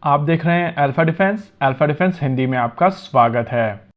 आप देख रहे हैं अल्फा डिफेंस हिंदी में आपका स्वागत है।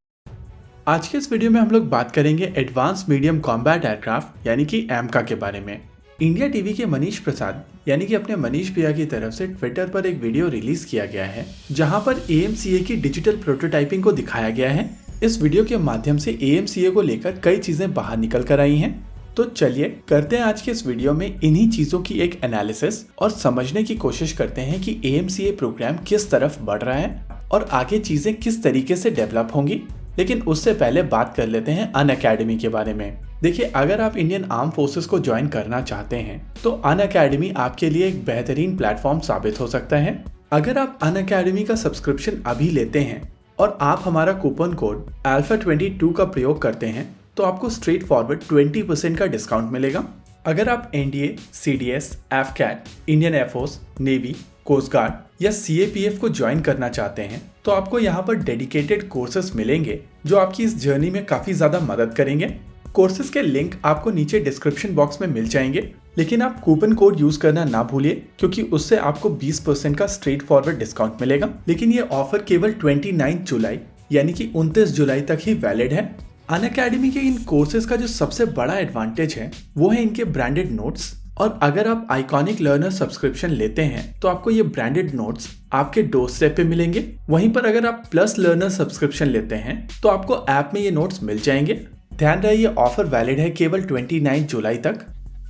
आज के इस वीडियो में हम लोग बात करेंगे एडवांस मीडियम कॉम्बैट एयरक्राफ्ट यानी कि एमका के बारे में। इंडिया टीवी के मनीष प्रसाद यानी कि अपने मनीष भैया की तरफ से ट्विटर पर एक वीडियो रिलीज किया गया है जहां पर एएमसीए की डिजिटल प्रोटोटाइपिंग को दिखाया गया है। इस वीडियो के माध्यम से एएमसीए को लेकर कई चीजें बाहर निकल कर आई हैं। तो चलिए करते हैं आज के इस वीडियो में इन्हीं चीजों की एक एनालिसिस और समझने की कोशिश करते हैं कि एएमसीए प्रोग्राम किस तरफ बढ़ रहा है और आगे चीजें किस तरीके से डेवलप होंगी। लेकिन उससे पहले बात कर लेते हैं अनअकैडमी के बारे में। देखिए, अगर आप इंडियन आर्म फोर्सेस को ज्वाइन करना चाहते हैं तो अनअकैडमी आपके लिए एक बेहतरीन प्लेटफॉर्म साबित हो सकता है। अगर आप अनअकैडमी का सब्सक्रिप्शन अभी लेते हैं और आप हमारा कूपन कोड alpha22 का प्रयोग करते हैं तो आपको स्ट्रेट फॉरवर्ड 20% का डिस्काउंट मिलेगा। अगर आप NDA, CDS, AFCAT, Indian air force, navy, coast guard या सीएपीएफ को ज्वाइन करना चाहते हैं तो आपको यहाँ पर डेडिकेटेड कोर्सेज मिलेंगे जो आपकी इस जर्नी में काफी ज्यादा मदद करेंगे। कोर्सेज के लिंक आपको नीचे डिस्क्रिप्शन बॉक्स में मिल जाएंगे, लेकिन आप कूपन कोड यूज करना ना भूलिए क्योंकि उससे आपको 20% का स्ट्रेट फॉरवर्ड डिस्काउंट मिलेगा। लेकिन ये ऑफर केवल 29 जुलाई यानी कि 29 जुलाई तक ही वैलिड है। अनअकैडमी के इन कोर्सेज का जो सबसे बड़ा एडवांटेज है वो है इनके ब्रांडेड नोट्स। और अगर आप आइकॉनिक लर्नर सब्सक्रिप्शन लेते हैं तो आपको ये ब्रांडेड नोट्स आपके डोर स्टेप पे मिलेंगे। वहीं पर अगर आप प्लस लर्नर सब्सक्रिप्शन लेते हैं तो आपको ऐप में ये नोट्स मिल जाएंगे। ध्यान रहे ये ऑफर वैलिड है केवल 29 जुलाई तक।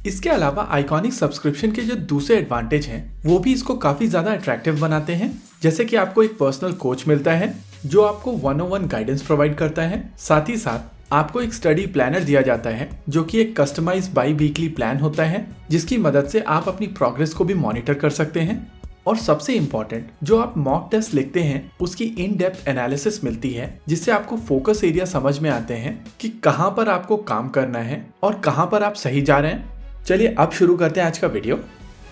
इसके अलावा आइकॉनिक सब्सक्रिप्शन के जो दूसरे एडवांटेज हैं वो भी इसको काफी ज्यादा अट्रैक्टिव बनाते हैं, जैसे कि आपको एक पर्सनल कोच मिलता है जो आपको 101 गाइडेंस प्रोवाइड करता है। साथ ही साथ आपको एक स्टडी प्लानर दिया जाता है जो कि एक कस्टमाइज बाई वीकली प्लान होता है जिसकी मदद से आप अपनी प्रोग्रेस को भी मॉनिटर कर सकते हैं। और सबसे इम्पोर्टेंट, जो आप मॉक टेस्ट लिखते हैं उसकी इन डेप्थ एनालिसिस मिलती है जिससे आपको फोकस एरिया समझ में आते हैं कि कहाँ पर आपको काम करना है और कहाँ पर आप सही जा रहे हैं। चलिए अब शुरू करते हैं आज का वीडियो।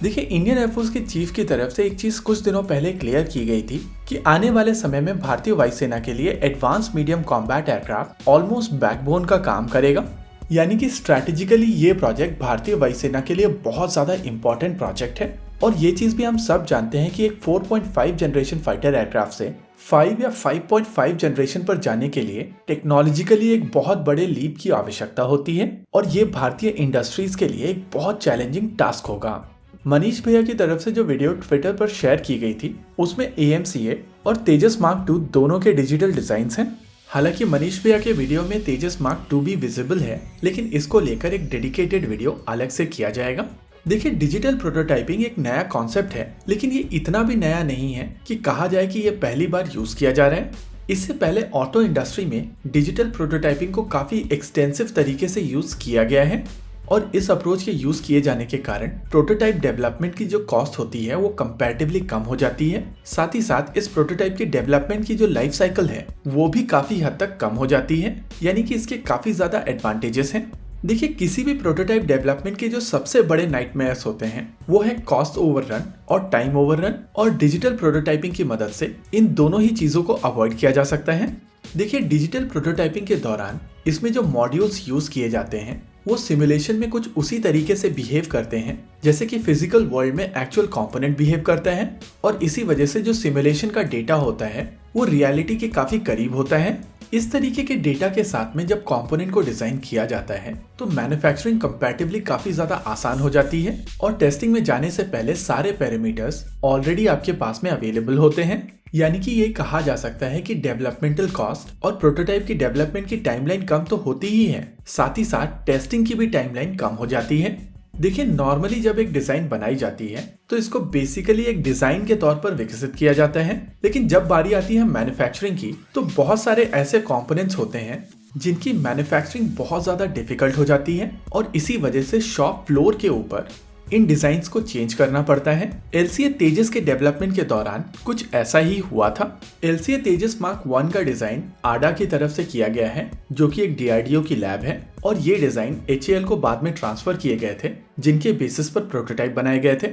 देखिए, इंडियन एयरफोर्स के चीफ की तरफ से एक चीज कुछ दिनों पहले क्लियर की गई थी कि आने वाले समय में भारतीय वायुसेना के लिए advance medium combat aircraft almost backbone का काम करेगा। यानी कि स्ट्रैटेजिकली ये प्रोजेक्ट भारतीय वायुसेना के लिए बहुत ज्यादा इंपॉर्टेंट प्रोजेक्ट है। और ये चीज भी हम सब जानते हैं कि एक 4.5 जनरेशन फाइटर एयरक्राफ्ट से 5 या 5.5 जनरेशन पर जाने के लिए टेक्नोलॉजिकली एक बहुत बड़े लीप की आवश्यकता होती है और ये भारतीय इंडस्ट्रीज के लिए एक बहुत चैलेंजिंग टास्क होगा। मनीष भैया की तरफ से जो वीडियो ट्विटर पर शेयर की गई थी उसमें एएमसीए और तेजस मार्क 2 दोनों के डिजिटल डिजाइन्स हैं। हालांकि मनीष भैया के वीडियो में तेजस मार्क 2 भी विजिबल है, लेकिन इसको लेकर एक डेडिकेटेड वीडियो अलग से किया जाएगा। देखिए, डिजिटल प्रोटोटाइपिंग एक नया कॉन्सेप्ट है, लेकिन ये इतना भी नया नहीं है कि कहा जाए कि ये पहली बार यूज किया जा रहा है। इससे पहले ऑटो इंडस्ट्री में डिजिटल प्रोटोटाइपिंग को काफी एक्सटेंसिव तरीके से यूज किया गया है और इस अप्रोच के यूज किए जाने के कारण प्रोटोटाइप डेवलपमेंट की जो कॉस्ट होती है वो कंपैरेटिवली कम हो जाती है। साथ ही साथ इस प्रोटोटाइप की डेवलपमेंट की जो लाइफ साइकिल है वो भी काफी हद तक कम हो जाती है, यानी कि इसके काफी ज्यादा एडवांटेजेस हैं। देखिए, किसी भी प्रोटोटाइप डेवलपमेंट के जो सबसे बड़े नाइटमेयर्स होते हैं वो है कॉस्ट ओवररन और टाइम ओवररन, और डिजिटल प्रोटोटाइपिंग की मदद से इन दोनों ही चीजों को अवॉइड किया जा सकता है। देखिए, डिजिटल प्रोटोटाइपिंग के दौरान इसमें जो मॉड्यूल्स यूज किए जाते हैं वो सिमुलेशन में कुछ उसी तरीके से बिहेव करते हैं जैसे कि फिजिकल वर्ल्ड में एक्चुअल कंपोनेंट बिहेव करता है, और इसी वजह से जो सिमुलेशन का डेटा होता है वो रियलिटी के काफी करीब होता है। इस तरीके के डेटा के साथ में जब कंपोनेंट को डिजाइन किया जाता है तो मैन्युफैक्चरिंग कंपैरेटिवली काफी ज्यादा आसान हो जाती है और टेस्टिंग में जाने से पहले सारे पैरामीटर्स ऑलरेडी आपके पास में अवेलेबल होते हैं। यानी कि ये कहा जा सकता है कि डेवलपमेंटल कॉस्ट और प्रोटोटाइप की डेवलपमेंट की टाइमलाइन कम तो होती ही है, साथ ही साथ टेस्टिंग की भी टाइमलाइन कम हो जाती है। देखिए, नॉर्मली जब एक डिजाइन बनाई जाती है तो इसको बेसिकली एक डिजाइन के तौर पर विकसित किया जाता है, लेकिन जब बारी आती है मैन्युफैक्चरिंग की तो बहुत सारे ऐसे कंपोनेंट्स होते हैं जिनकी मैन्युफैक्चरिंग बहुत ज्यादा डिफिकल्ट हो जाती है और इसी वजह से शॉप फ्लोर के ऊपर इन डिजाइन्स को चेंज करना पड़ता है। एलसीए तेजस के डेवलपमेंट के दौरान कुछ ऐसा ही हुआ था। एलसीए तेजस मार्क 1 का डिजाइन आडा की तरफ से किया गया है जो कि एक डीआरडीओ की लैब है, और ये डिजाइन एचएएल को बाद में ट्रांसफर किए गए थे जिनके बेसिस पर प्रोटोटाइप बनाए गए थे।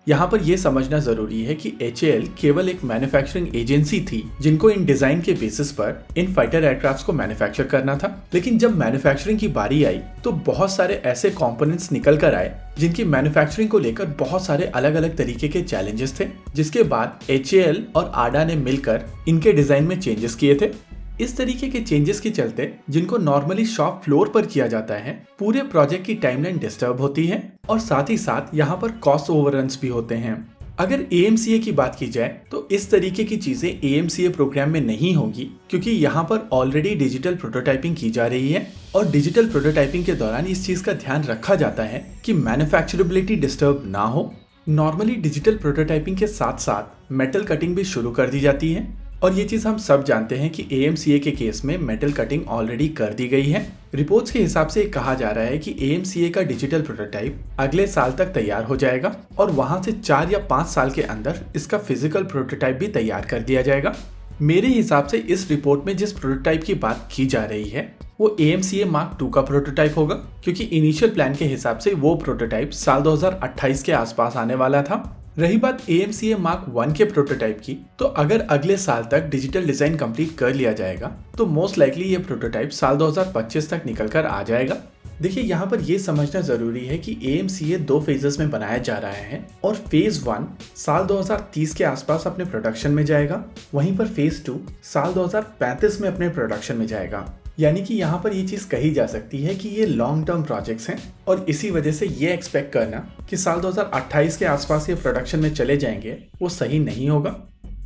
यहाँ पर यह समझना जरूरी है कि HAL केवल एक मैन्युफैक्चरिंग एजेंसी थी जिनको इन डिजाइन के बेसिस पर इन फाइटर एयरक्राफ्ट्स को मैन्युफैक्चर करना था। लेकिन जब मैन्युफैक्चरिंग की बारी आई तो बहुत सारे ऐसे कंपोनेंट्स निकल कर आए जिनकी मैन्युफैक्चरिंग को लेकर बहुत सारे अलग अलग तरीके के चैलेंजेस थे, जिसके बाद HAL और ADA ने मिलकर इनके डिजाइन में चेंजेस किए थे। इस तरीके के चेंजेस के चलते, जिनको नॉर्मली शॉप फ्लोर पर किया जाता है, पूरे प्रोजेक्ट की टाइमलाइन डिस्टर्ब होती है और साथ ही साथ यहाँ पर कॉस्ट ओवररन्स भी होते हैं। अगर AMCA की बात की जाए तो इस तरीके की चीजें AMCA प्रोग्राम में नहीं होगी, क्योंकि यहाँ पर ऑलरेडी डिजिटल प्रोटोटाइपिंग की जा रही है और डिजिटल प्रोटोटाइपिंग के दौरान इस चीज का ध्यान रखा जाता है कि मैन्युफैक्चरेबिलिटी डिस्टर्ब ना हो। नॉर्मली डिजिटल प्रोटोटाइपिंग के साथ साथ मेटल कटिंग भी शुरू कर दी जाती है और ये चीज हम सब जानते हैं कि AMCA के केस में मेटल कटिंग ऑलरेडी कर दी गई है। रिपोर्ट्स के हिसाब से कहा जा रहा है कि AMCA का डिजिटल प्रोटोटाइप अगले साल तक तैयार हो जाएगा और वहां से 4 या 5 साल के अंदर इसका फिजिकल प्रोटोटाइप भी तैयार कर दिया जाएगा। मेरे हिसाब से इस रिपोर्ट में जिस प्रोटोटाइप की बात की जा रही है वो AMCA Mark II का प्रोटोटाइप होगा, क्योंकि इनिशियल प्लान के हिसाब से वो प्रोटोटाइप साल 2028 के आसपास आने वाला था। रही बात AMCA Mark I के प्रोटोटाइप की, तो अगर अगले साल तक डिजिटल डिजाइन कंप्लीट कर लिया जाएगा तो मोस्ट लाइकली ये प्रोटोटाइप साल 2025 तक निकल कर आ जाएगा। देखिए, यहाँ पर ये समझना जरूरी है कि AMCA 2 फेजेस में बनाया जा रहा है और फेज 1 साल 2030 के आसपास अपने प्रोडक्शन में जाएगा, वहीं पर फेज 2 साल 2035 में अपने प्रोडक्शन में जाएगा। यानी कि यहाँ पर ये चीज कही जा सकती है कि ये लॉन्ग टर्म प्रोजेक्ट्स हैं और इसी वजह से ये एक्सपेक्ट करना कि साल 2028 के आसपास ये प्रोडक्शन में चले जाएंगे वो सही नहीं होगा।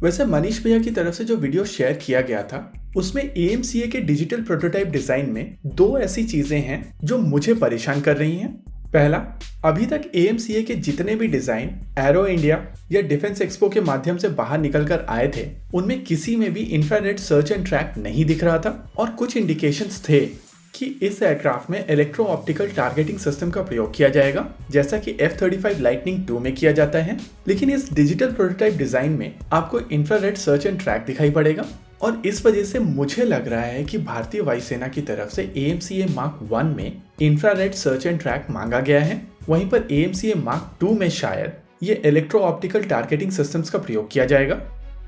वैसे मनीष भैया की तरफ से जो वीडियो शेयर किया गया था उसमें AMCA के डिजिटल प्रोटोटाइप डिजाइन में 2 ऐसी चीजें हैं जो मुझे परेशान कर रही हैं। पहला, अभी तक AMCA के जितने भी डिजाइन एरो इंडिया या डिफेंस एक्सपो के माध्यम से बाहर निकल कर आए थे उनमें किसी में भी इंफ्रारेड सर्च एंड ट्रैक नहीं दिख रहा था और कुछ इंडिकेशंस थे कि इस एयरक्राफ्ट में इलेक्ट्रो ऑप्टिकल टारगेटिंग सिस्टम का प्रयोग किया जाएगा, जैसा कि F-35 लाइटनिंग 2 में किया जाता है। लेकिन इस डिजिटल प्रोटोटाइप डिजाइन में आपको इंफ्रारेड सर्च एंड ट्रैक दिखाई पड़ेगा और इस वजह से मुझे लग रहा है कि भारतीय वायुसेना की तरफ से AMCA Mark I में इंफ्रारेड सर्च एंड ट्रैक मांगा गया है, वहीं पर AMCA Mark II में शायद ये इलेक्ट्रो ऑप्टिकल टारगेटिंग सिस्टम्स का प्रयोग किया जाएगा।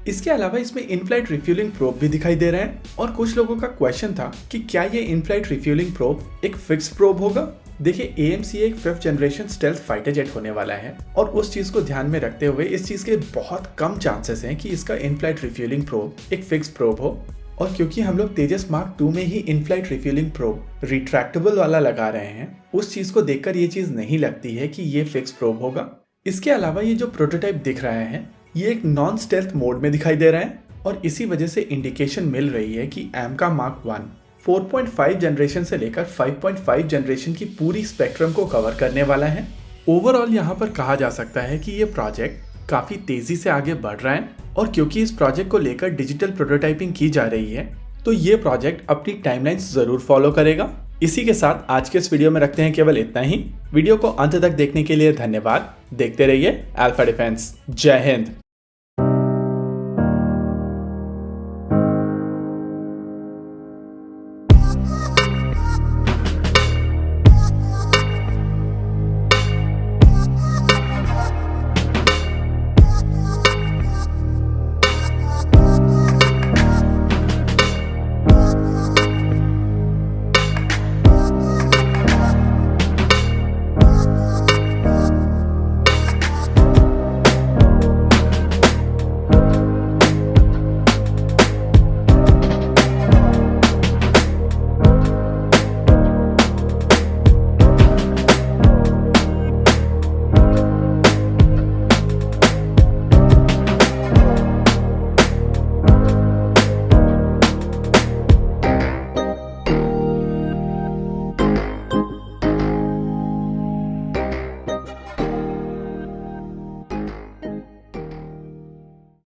इसके अलावा इसमें इनफ्लाइट रिफ्यूलिंग प्रोब भी दिखाई दे रहा है और कुछ लोगों का क्वेश्चन था कि क्या ये इनफ्लाइट रिफ्यूलिंग प्रोब एक फिक्स प्रोब होगा। देखिए, AMCA एक 5th generation stealth fighter jet होने वाला है और उस चीज को ध्यान में रखते हुए इस चीज के बहुत कम चांसेस हैं कि इसका इनफ्लाइट रिफ्यूलिंग प्रोब एक फिक्स प्रोब हो। और क्योंकि हम लोग तेजस Mark II में ही इनफ्लाइट रिफ्यूलिंग प्रोब रिट्रैक्टेबल वाला लगा रहे हैं, उस चीज को देखकर ये चीज नहीं लगती है कि ये फिक्स प्रोब होगा। इसके अलावा ये जो प्रोटोटाइप दिख रहा है ये एक नॉन स्टेल्थ मोड में दिखाई दे रहा है और इसी वजह से इंडिकेशन मिल रही है कि AMCA Mark I 4.5 जनरेशन से लेकर 5.5 जनरेशन की पूरी स्पेक्ट्रम को कवर करने वाला है। ओवरऑल यहाँ पर कहा जा सकता है कि ये प्रोजेक्ट काफी तेजी से आगे बढ़ रहा है और क्योंकि इस प्रोजेक्ट को लेकर डिजिटल प्रोटोटाइपिंग की जा रही है तो ये प्रोजेक्ट अपनी टाइमलाइंस जरूर फॉलो करेगा। इसी के साथ आज के इस वीडियो में रखते हैं केवल इतना ही। वीडियो को अंत तक देखने के लिए धन्यवाद। देखते रहिए अल्फा डिफेंस। जय हिंद।